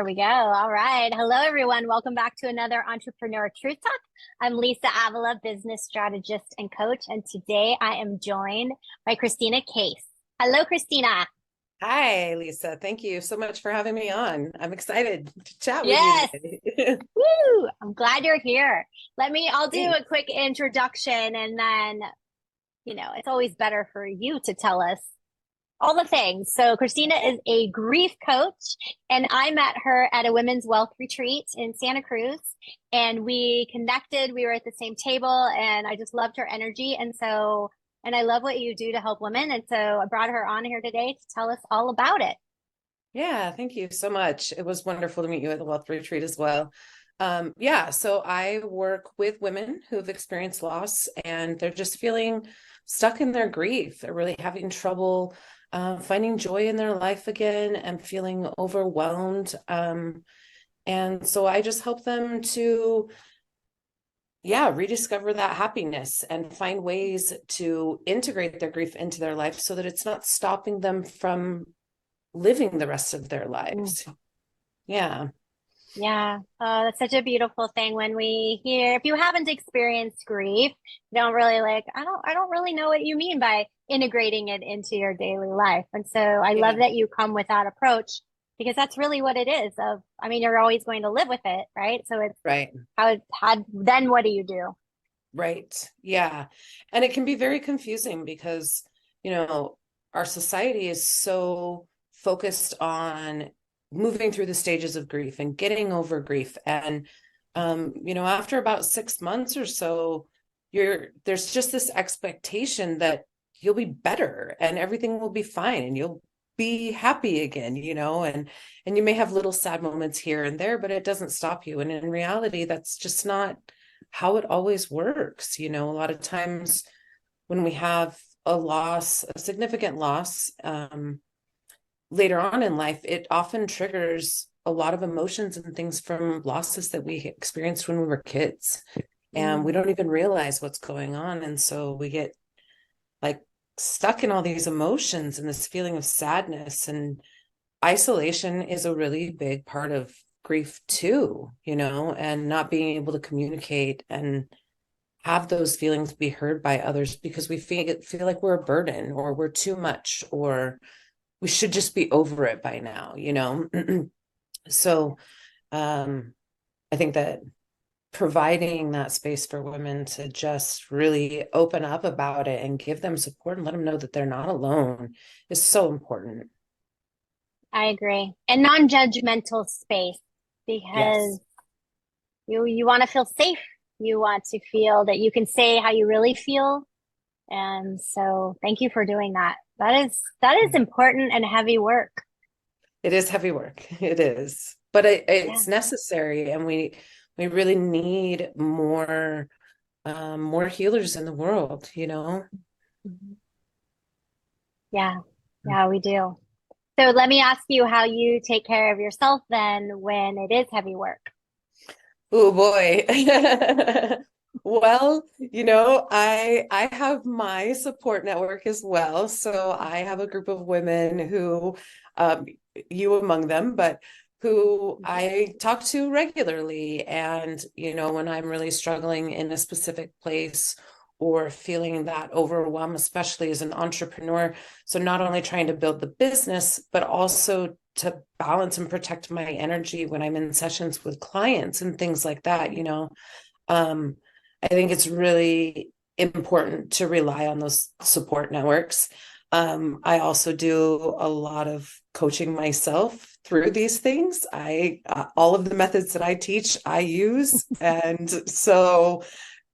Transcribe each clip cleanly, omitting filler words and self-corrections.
There we go. All right. Hello, everyone. Welcome back to another Entrepreneur Truth Talk. I'm Lisa Avila, business strategist and coach, and today I am joined by Christina Case. Hello, Christina. Hi, Lisa. Thank you so much for having me on. I'm excited to chat with you Yes. today. Woo. I'm glad you're here. I'll do Thanks. a quick introduction and then, it's always better for you to tell us all the things. So Christina is a grief coach, and I met her at a women's wealth retreat in Santa Cruz, and we connected. We were at the same table, and I just loved her energy. And I love what you do to help women. And so I brought her on here today to tell us all about it. Yeah, thank you so much. It was wonderful to meet you at the Wealth Retreat as well. So I work with women who've experienced loss and they're just feeling stuck in their grief. They're really having trouble finding joy in their life again and feeling overwhelmed. And so I just help them to rediscover that happiness and find ways to integrate their grief into their life so that it's not stopping them from living the rest of their Mm. lives. Yeah. Yeah. That's such a beautiful thing when we hear, if you haven't experienced grief, you don't really I don't really know what you mean by integrating it into your daily life. And so I love Yeah. that you come with that approach because that's really what it is you're always going to live with it, right? So it's Right. then what do you do? Right. Yeah. And it can be very confusing because, you know, our society is so focused on moving through the stages of grief and getting over grief. And, after about 6 months or so, there's just this expectation that you'll be better and everything will be fine and you'll be happy again, and you may have little sad moments here and there, but it doesn't stop you. And in reality, that's just not how it always works. A lot of times when we have a significant loss, later on in life, it often triggers a lot of emotions and things from losses that we experienced when we were kids. And we Mm. don't even realize what's going on. And so we get like stuck in all these emotions and this feeling of sadness, and isolation is a really big part of grief too, and not being able to communicate and have those feelings be heard by others because we feel like we're a burden or we're too much or we should just be over it by now. So I think that providing that space for women to just really open up about it and give them support and let them know that they're not alone is so important. I agree. And non-judgmental space because Yes. you want to feel safe. You want to feel that you can say how you really feel. And so thank you for doing that. That is important and heavy work. It is heavy work. It is, but Yeah. it's necessary, and we really need more healers in the world. Mhm. Yeah. Yeah, we do. So let me ask you how you take care of yourself then when it is heavy work. Oh boy. Well, I have my support network as well. So I have a group of women who, um, you among them, but who I talk to regularly. And, when I'm really struggling in a specific place or feeling that overwhelm, especially as an entrepreneur. So not only trying to build the business, but also to balance and protect my energy when I'm in sessions with clients and things like that. Um, I think it's really important to rely on those support networks. I also do a lot of coaching myself through these things. All of the methods that I teach, I use.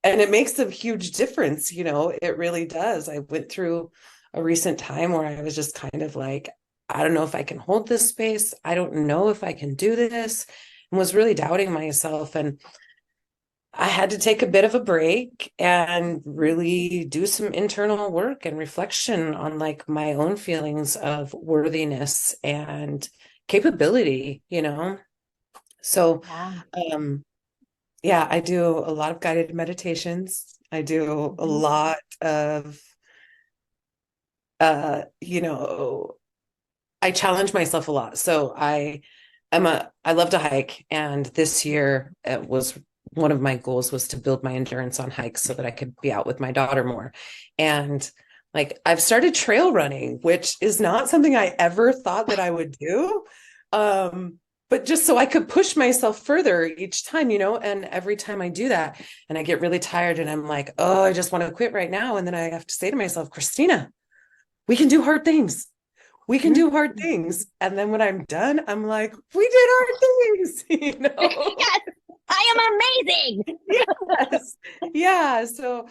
And it makes a huge difference. It really does. I went through a recent time where I was just kind of like, I don't know if I can hold this space. I don't know if I can do this, and was really doubting myself. And I had to take a bit of a break and really do some internal work and reflection on like my own feelings of worthiness and capability. So, Yeah. um, yeah, I do a lot of guided meditations. I do a Mhm. lot of, uh, you know, I challenge myself a lot. So I I love to hike, and this year it was one of my goals was to build my endurance on hikes so that I could be out with my daughter more. And like I've started trail running, which is not something I ever thought that I would do. But just so I could push myself further each time, and every time I do that and I get really tired and I'm like, oh, I just want to quit right now. And then I have to say to myself, Christina, we can do hard things. We can do hard things. And then when I'm done, I'm like, we did hard things, Yes, I am amazing. Yes. Yeah. So,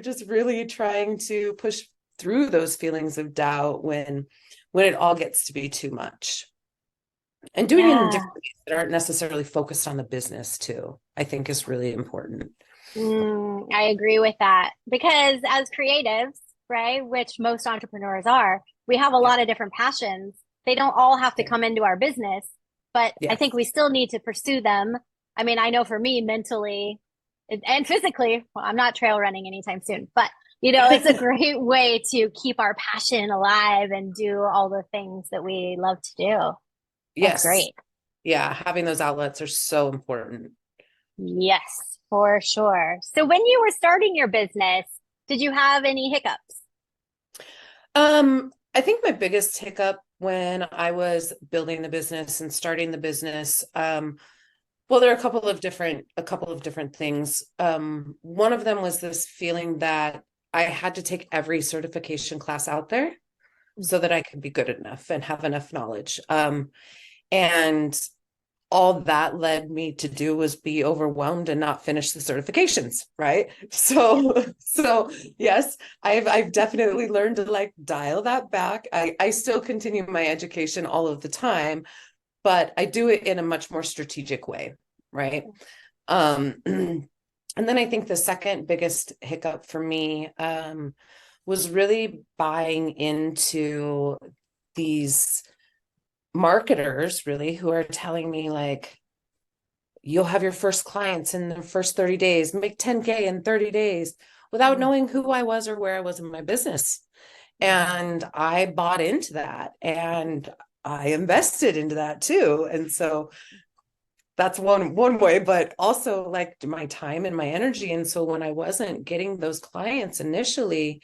just really trying to push through those feelings of doubt when it all gets to be too much. And doing it in Yeah. different ways that aren't necessarily focused on the business too, I think is really important. I agree with that because as creatives, right, which most entrepreneurs are, we have a Yeah. lot of different passions. They don't all have to Yeah. come into our business, but I think Yes. we still need to pursue them. I mean, I know for me, mentally and physically, well, I'm not trail running anytime soon, but it's a great way to keep our passion alive and do all the things that we love to do. That's Yes. great. Yeah. Having those outlets are so important. Yes, for sure. So when you were starting your business, did you have any hiccups? I think my biggest hiccup when I was building the business and starting the business, well, there are a couple of different things. One of them was this feeling that I had to take every certification class out there so that I could be good enough and have enough knowledge. And all that led me to do was be overwhelmed and not finish the certifications, right? So yes, I've definitely learned to like dial that back. I still continue my education all of the time, but I do it in a much more strategic way, right? And then I think the second biggest hiccup for me was really buying into these marketers really who are telling me like you'll have your first clients in the first 30 days, make 10K in 30 days without Mm, knowing who I was or where I was in my business. And I bought into that and I invested into that too. And so that's one way, but also like my time and my energy. And so when I wasn't getting those clients initially,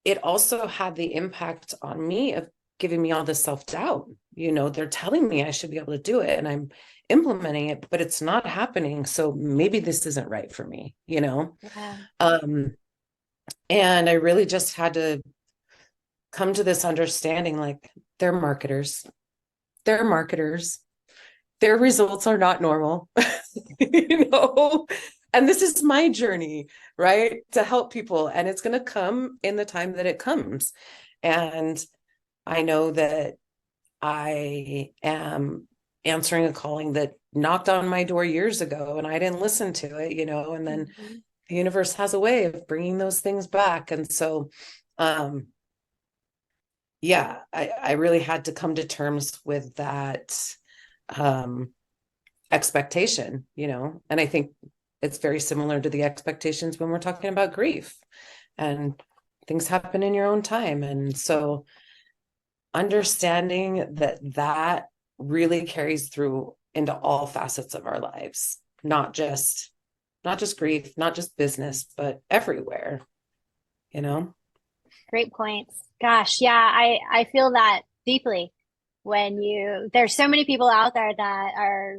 it also had the impact on me of giving me all this self-doubt. They're telling me I should be able to do it and I'm implementing it, but it's not happening. So maybe this isn't right for me. yeah. Um, and I really just had to come to this understanding like they're marketers. They're marketers. Their results are not normal, you know, and this is my journey, right? To help people. And it's going to come in the time that it comes. And I know that I am answering a calling that knocked on my door years ago and I didn't listen to it, and then Mhm. the universe has a way of bringing those things back. And so, um, yeah, I really had to come to terms with that, um, expectation, and I think it's very similar to the expectations when we're talking about grief and things happen in your own time. And so understanding that really carries through into all facets of our lives, not just grief, not just business, but everywhere. Great points. Gosh, yeah, I feel that deeply when there's so many people out there that are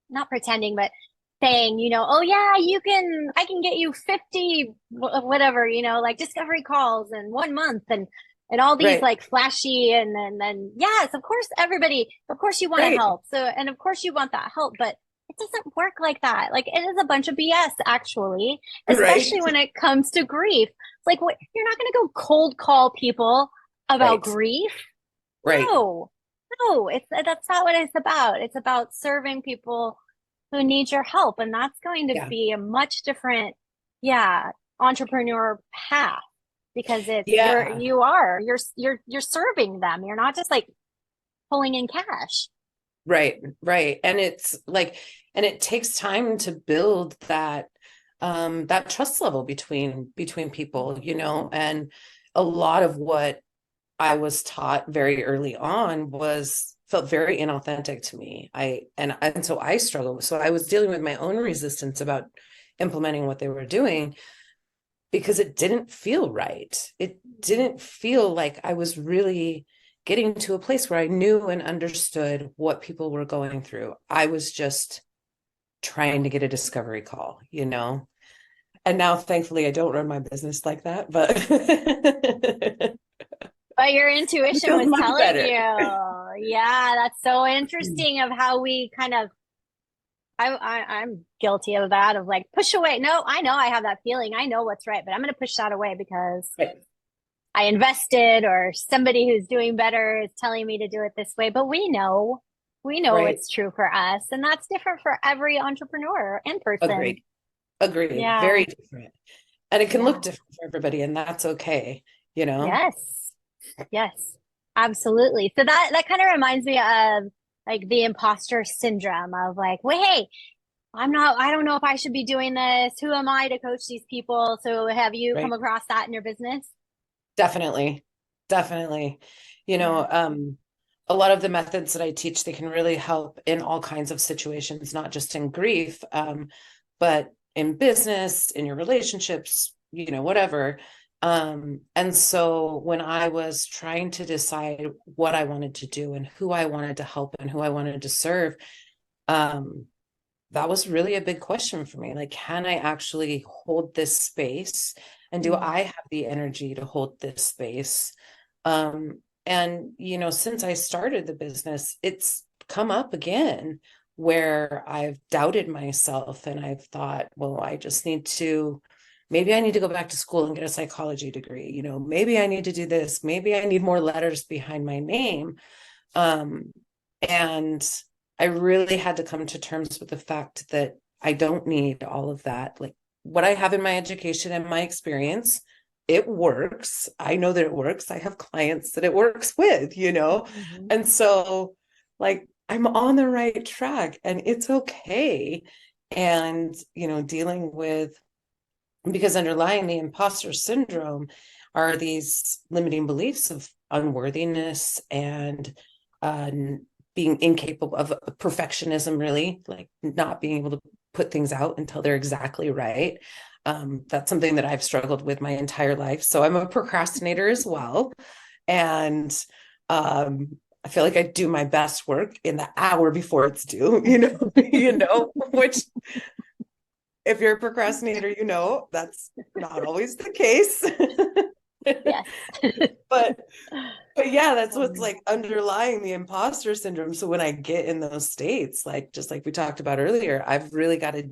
not pretending, but saying, oh yeah, I can get you 50 whatever, like discovery calls in 1 month and all these Right, like flashy and then yes, of course you want to right, help. So, and of course you want that help, but it doesn't work like that. Like it is a bunch of BS actually, especially right, when it comes to grief. It's like what you're not going to go cold call people about right, grief. right. No. No, that's not what it's about. It's about serving people who need your help. And that's going to Yeah, be a much different, yeah, entrepreneur path because yeah, you're serving them. You're not just like pulling in cash. right. And it takes time to build that trust level between people, and a lot of what I was taught very early on was felt very inauthentic to me. And so I struggled. So I was dealing with my own resistance about implementing what they were doing because it didn't feel right. It didn't feel like I was really getting to a place where I knew and understood what people were going through. I was just trying to get a discovery call, you know? And now, thankfully, I don't run my business like that, but But your it intuition feels was much telling better. you. Yeah, that's so interesting of how we kind of I'm guilty of that, of like push away. No, I know I have that feeling. I know what's right, but I'm going to push that away because Right. I invested, or somebody who's doing better is telling me to do it this way. But we know Right. it's true for us. And that's different for every entrepreneur and person. Agreed. Agreed. Yeah. Very different. And it can look Yeah. different for everybody, and that's okay, you know? Yes. Yes. Absolutely. So that kind of reminds me of like the imposter syndrome of like, wait, hey, I don't know if I should be doing this. Who am I to coach these people? So have you come Right. across that in your business? Definitely. Definitely. You Yeah. know, a lot of the methods that I teach, they can really help in all kinds of situations, not just in grief, but in business, in your relationships, you know, whatever. And so when I was trying to decide what I wanted to do and who I wanted to help and who I wanted to serve, um, that was really a big question for me. Like, can I actually hold this space? And do Mm. I have the energy to hold this space? And, you know, since I started the business, it's come up again where I've doubted myself and I've thought, well, I just need to, maybe I need to go back to school and get a psychology degree. You know, maybe I need to do this. Maybe I need more letters behind my name. Um, and I really had to come to terms with the fact that I don't need all of that. Like what I have in my education and my experience, it works. I know that it works. I have clients that it works with, you know? Mhm. And so, like, I'm on the right track and it's okay. And, you know, dealing with, because underlying the imposter syndrome are these limiting beliefs of unworthiness and uh, being incapable of perfectionism, really, like not being able to put things out until they're exactly right. That's something that I've struggled with my entire life. So I'm a procrastinator as well. And I feel like I do my best work in the hour before it's due, you know, which if you're a procrastinator, you know that's not always the case. Yes. but but yeah, that's what's Um, like underlying the imposter syndrome. So when I get in those states, like just like we talked about earlier, I've really got to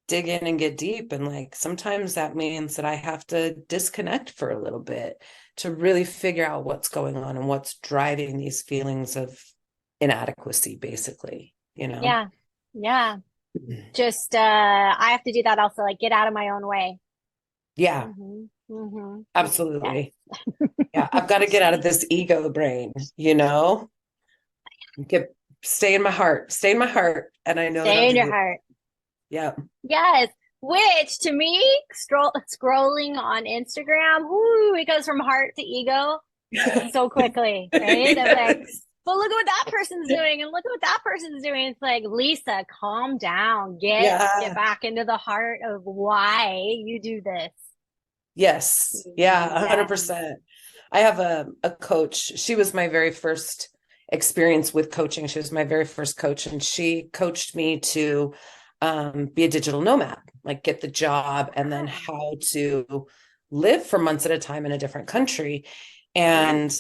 dig in and get deep. And like sometimes that means that I have to disconnect for a little bit to really figure out what's going on and what's driving these feelings of inadequacy, basically, you know? yeah. Yeah. Just I have to do that also, like get out of my own way. Yeah, Hmm. Hmm. Yes. absolutely. Yeah, I've got to get out of this ego brain, you know? Get stay in my heart. And I know that I'll Stay in your do it. heart. Yeah. Yes. Which to me, scrolling on Instagram, whoo, it goes from heart to ego so quickly, right? Of like, Yes. but look at what that person's doing, and look at what that person's doing. It's like, Lisa, calm down. Get Yeah. back into the heart of why you do this. Yes. Yeah, Yes. 100%. I have a coach. She was my very first experience with coaching. She was my very first coach, and she coached me to be a digital nomad, like get the job and then Wow. how to live for months at a time in a different country. And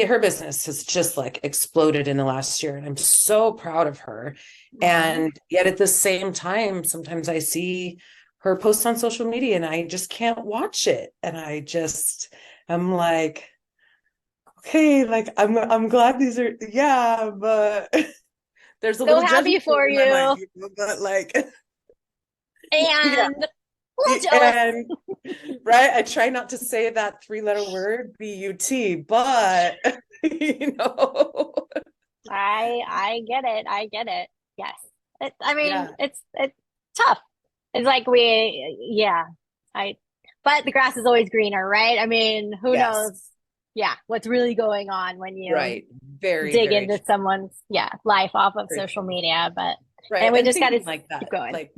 her business has just like exploded in the last year. And I'm so proud of her. Mhm. And yet at the same time, sometimes I see her posts on social media and I just can't watch it. And I'm like, okay, like I'm glad these are, yeah, but there's a So little happy judgment for in my mind, you. but like, yeah. And a little jealous. And right, I try not to say that three-letter word, B-U-T, but you know, I get it. I get it. Yes. I mean, yeah, it's tough. It's like yeah. I but the grass is always greener, right? I mean, who knows? yes, yeah, what's really going on when you Right. Very, dig very into true. someone's, yeah, life off of Very social true. media. But, Right. and we And just got to thinking like keep that, going. like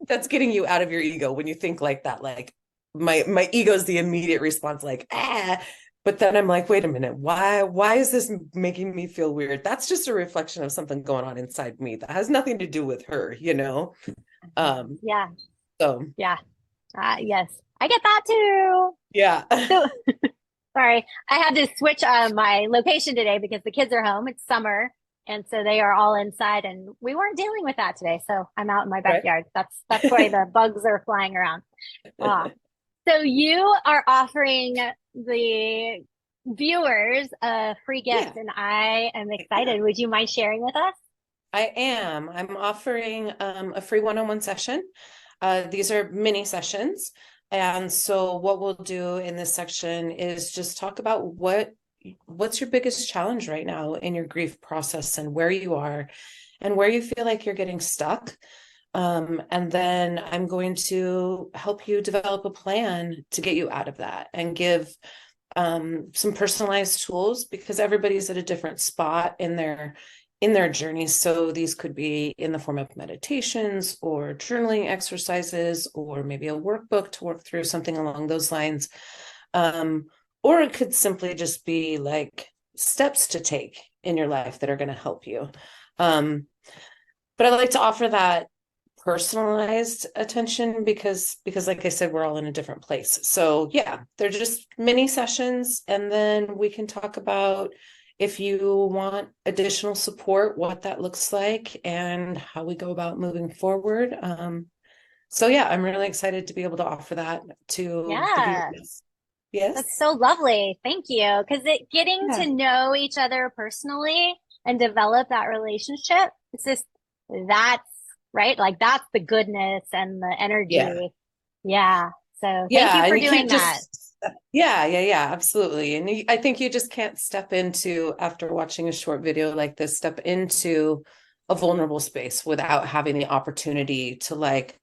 that's getting you out of your ego when you think like that. Like my ego is the immediate response, like, ah. But then I'm like, wait a minute, why is this making me feel weird? That's just a reflection of something going on inside me that has nothing to do with her, you know? Um, Yeah. so Yeah. Yes. I get that too. yeah. So sorry, I had to switch my location today because the kids are home. It's summer, and so they are all inside, and we weren't dealing with that today. So I'm out in my Right. backyard. That's why the bugs are flying around. Ah, so you are offering the viewers a free gift, Yeah. and I am Yeah. excited. Would you mind sharing with us? I am. I'm offering a free one-on-one session. These are mini sessions. And so what we'll do in this section is just talk about what's your biggest challenge right now in your grief process and where you are and where you feel like you're getting stuck. And then I'm going to help you develop a plan to get you out of that and give some personalized tools because everybody's at a different spot in their journey. So these could be in the form of meditations or journaling exercises, or maybe a workbook to work through something along those lines. Or it could simply just be like steps to take in your life that are going to help you. But I like to offer that personalized attention because like I said, we're all in a different place. So yeah, they're just mini sessions, and then we can talk about if you want additional support, what that looks like and how we go about moving forward. So yeah, I'm really excited to be able to offer that to the Yeah. viewers. That's Yes. so lovely. Thank you. Because getting Yeah. to know each other personally and develop that relationship, it's just that's right. Like that's the goodness and the Yeah. energy. Yeah. So thank you Yeah, for and you doing can't that. just, yeah, absolutely. And I think you just can't step into, after watching a short video like this, step into a vulnerable space without having the opportunity to like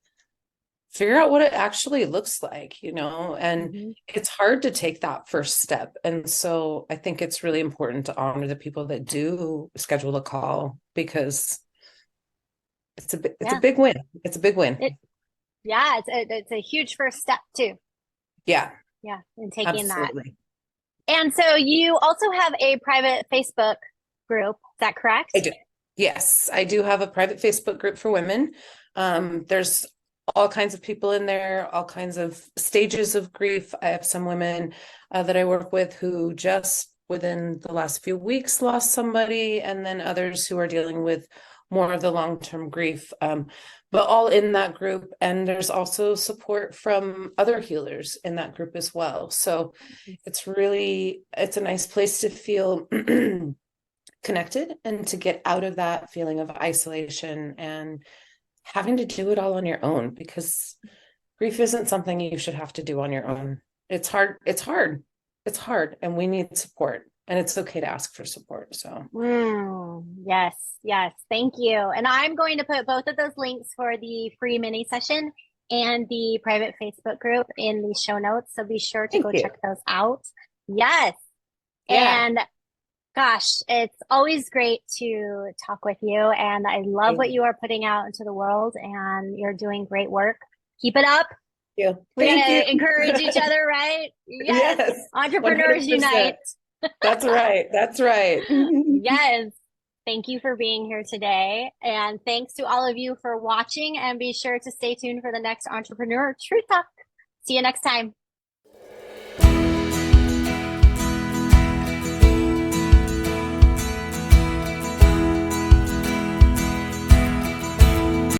figure out what it actually looks like, you know, and Hmm. it's hard to take that first step. And so I think it's really important to honor the people that do schedule a call because it's a Yeah. big win. It's a big win. It, yeah. It's a huge first step too. Yeah, Yeah. In taking that. absolutely. And so you also have a private Facebook group. Is that I correct? do. Yes, I do have a private Facebook group for women. There's all kinds of people in there, all kinds of stages of grief. I have some women that I work with who just within the last few weeks lost somebody, and then others who are dealing with more of the long-term grief. But all in that group. And there's also support from other healers in that group as well. So it's a nice place to feel connected and to get out of that feeling of isolation and having to do it all on your own, because grief isn't something you should have to do on your own. It's hard. It's hard. And we need support, and it's okay to ask for support. So Yes, yes. Thank you. And I'm going to put both of those links for the free mini session and the private Facebook group in the show notes. So be sure to thank go you. check those out. Yes. Yeah. And gosh, it's always great to talk with you. And I love Thank what you are putting out into the world, and you're doing great work. Keep it up. you. We got Thank you. to encourage each other, right? Yes. Yes, Entrepreneurs unite. 100%. That's right. That's right. Yes. Thank you for being here today. And thanks to all of you for watching. And be sure to stay tuned for the next Entrepreneur Truth Talk. See you next time.